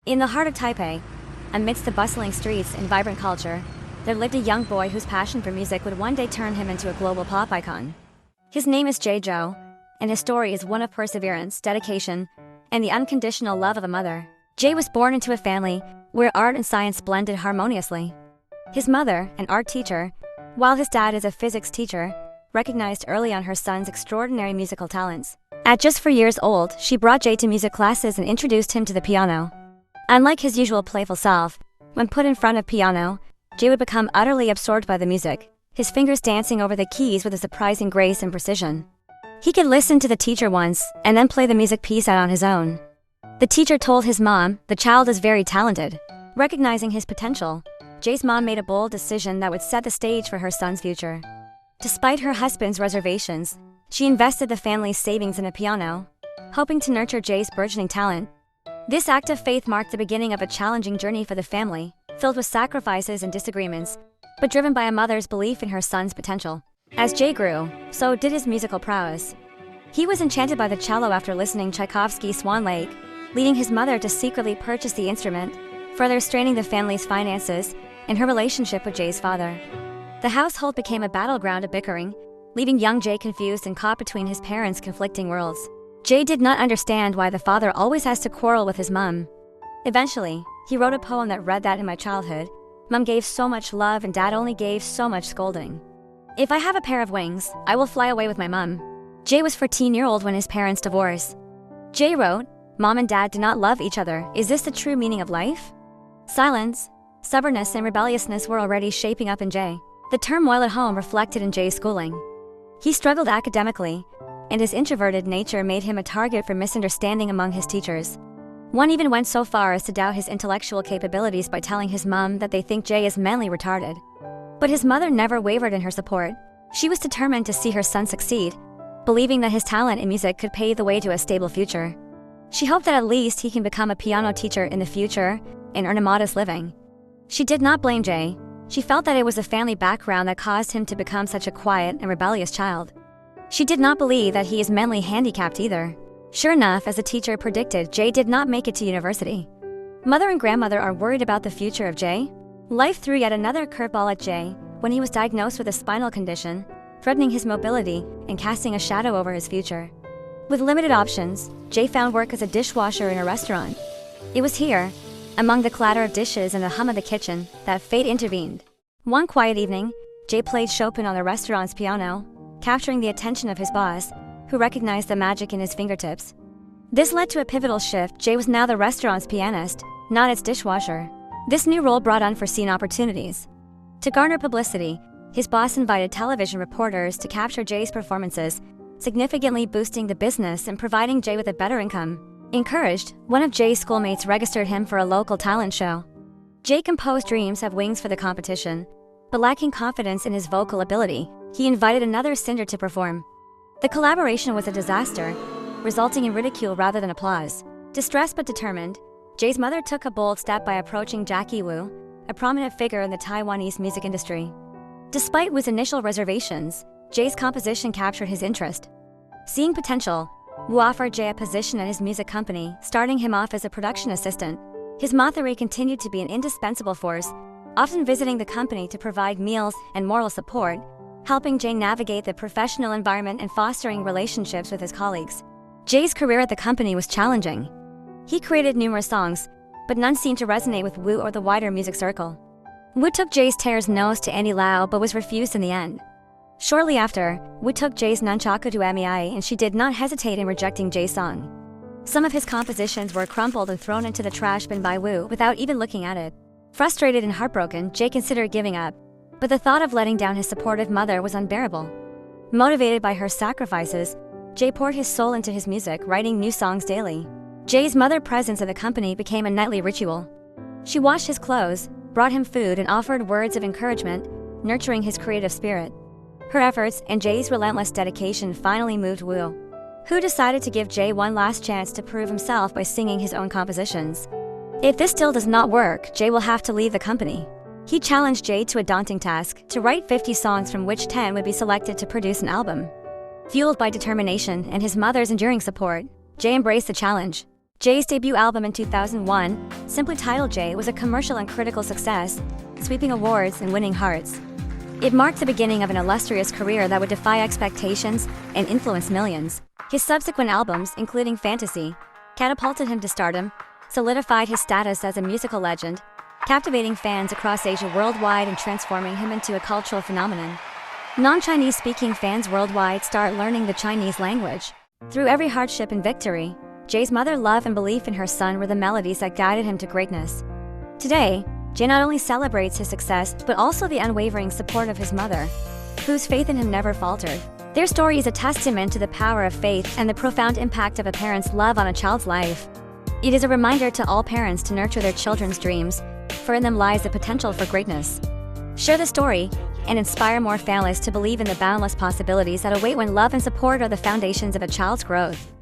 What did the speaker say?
In the heart of Taipei, amidst the bustling streets and vibrant culture, there lived a young boy whose passion for music would one day turn him into a global pop icon. His name is Jay Chou, and his story is one of perseverance, dedication, and the unconditional love of a mother. Jay was born into a family where art and science blended harmoniously. His mother, an art teacher, while his dad is a physics teacher, recognized early on her son's extraordinary musical talents. At just 4 years old, she brought Jay to music classes and introduced him to the piano. Unlike his usual playful self, when put in front of piano, Jay would become utterly absorbed by the music, his fingers dancing over the keys with a surprising grace and precision. He could listen to the teacher once, and then play the music piece out on his own. The teacher told his mom, the child is very talented. Recognizing his potential, Jay's mom made a bold decision that would set the stage for her son's future. Despite her husband's reservations, she invested the family's savings in a piano, hoping to nurture Jay's burgeoning talent. This act of faith marked the beginning of a challenging journey for the family, filled with sacrifices and disagreements, but driven by a mother's belief in her son's potential. As Jay grew, so did his musical prowess. He was enchanted by the cello after listening Tchaikovsky's Swan Lake, leading his mother to secretly purchase the instrument, further straining the family's finances and her relationship with Jay's father. The household became a battleground of bickering, leaving young Jay confused and caught between his parents' conflicting worlds. Jay did not understand why the father always has to quarrel with his mom. Eventually, he wrote a poem that read that in my childhood, Mom gave so much love and Dad only gave so much scolding. If I have a pair of wings, I will fly away with my mom. Jay was 14-year-old when his parents divorced. Jay wrote, Mom and Dad do not love each other. Is this the true meaning of life? Silence, stubbornness and rebelliousness were already shaping up in Jay. The turmoil at home reflected in Jay's schooling. He struggled academically, and his introverted nature made him a target for misunderstanding among his teachers. One even went so far as to doubt his intellectual capabilities by telling his mom that they think Jay is mentally retarded. But his mother never wavered in her support. She was determined to see her son succeed, believing that his talent in music could pave the way to a stable future. She hoped that at least he can become a piano teacher in the future and earn a modest living. She did not blame Jay. She felt that it was the family background that caused him to become such a quiet and rebellious child. She did not believe that he is mentally handicapped either. Sure enough, as the teacher predicted, Jay did not make it to university. Mother and grandmother are worried about the future of Jay. Life threw yet another curveball at Jay when he was diagnosed with a spinal condition, threatening his mobility and casting a shadow over his future. With limited options, Jay found work as a dishwasher in a restaurant. It was here, among the clatter of dishes and the hum of the kitchen, that fate intervened. One quiet evening, Jay played Chopin on the restaurant's piano, capturing the attention of his boss, who recognized the magic in his fingertips. This led to a pivotal shift. Jay was now the restaurant's pianist, not its dishwasher. This new role brought unforeseen opportunities. To garner publicity, his boss invited television reporters to capture Jay's performances, significantly boosting the business and providing Jay with a better income. Encouraged, one of Jay's schoolmates registered him for a local talent show. Jay composed Dreams Have Wings for the competition, but lacking confidence in his vocal ability, he invited another singer to perform. The collaboration was a disaster, resulting in ridicule rather than applause. Distressed but determined, Jay's mother took a bold step by approaching Jackie Wu, a prominent figure in the Taiwanese music industry. Despite Wu's initial reservations, Jay's composition captured his interest. Seeing potential, Wu offered Jay a position at his music company, starting him off as a production assistant. His mother continued to be an indispensable force, often visiting the company to provide meals and moral support, helping Jay navigate the professional environment and fostering relationships with his colleagues. Jay's career at the company was challenging. He created numerous songs, but none seemed to resonate with Wu or the wider music circle. Wu took Jay's Tears Nose to Andy Lau but was refused in the end. Shortly after, Wu took Jay's Nunchaku to Amiai and she did not hesitate in rejecting Jay's song. Some of his compositions were crumpled and thrown into the trash bin by Wu without even looking at it. Frustrated and heartbroken, Jay considered giving up, but the thought of letting down his supportive mother was unbearable. Motivated by her sacrifices, Jay poured his soul into his music, writing new songs daily. Jay's mother's presence at the company became a nightly ritual. She washed his clothes, brought him food and offered words of encouragement, nurturing his creative spirit. Her efforts and Jay's relentless dedication finally moved Wu, who decided to give Jay one last chance to prove himself by singing his own compositions. If this still does not work, Jay will have to leave the company. He challenged Jay to a daunting task, to write 50 songs from which 10 would be selected to produce an album. Fueled by determination and his mother's enduring support, Jay embraced the challenge. Jay's debut album in 2001, simply titled Jay, was a commercial and critical success, sweeping awards and winning hearts. It marked the beginning of an illustrious career that would defy expectations and influence millions. His subsequent albums, including Fantasy, catapulted him to stardom, solidified his status as a musical legend, captivating fans across Asia worldwide and transforming him into a cultural phenomenon. Non-Chinese speaking fans worldwide start learning the Chinese language. Through every hardship and victory, Jay's mother's love and belief in her son were the melodies that guided him to greatness. Today, Jay not only celebrates his success, but also the unwavering support of his mother, whose faith in him never faltered. Their story is a testament to the power of faith and the profound impact of a parent's love on a child's life. It is a reminder to all parents to nurture their children's dreams, for in them lies the potential for greatness. Share the story and inspire more families to believe in the boundless possibilities that await when love and support are the foundations of a child's growth.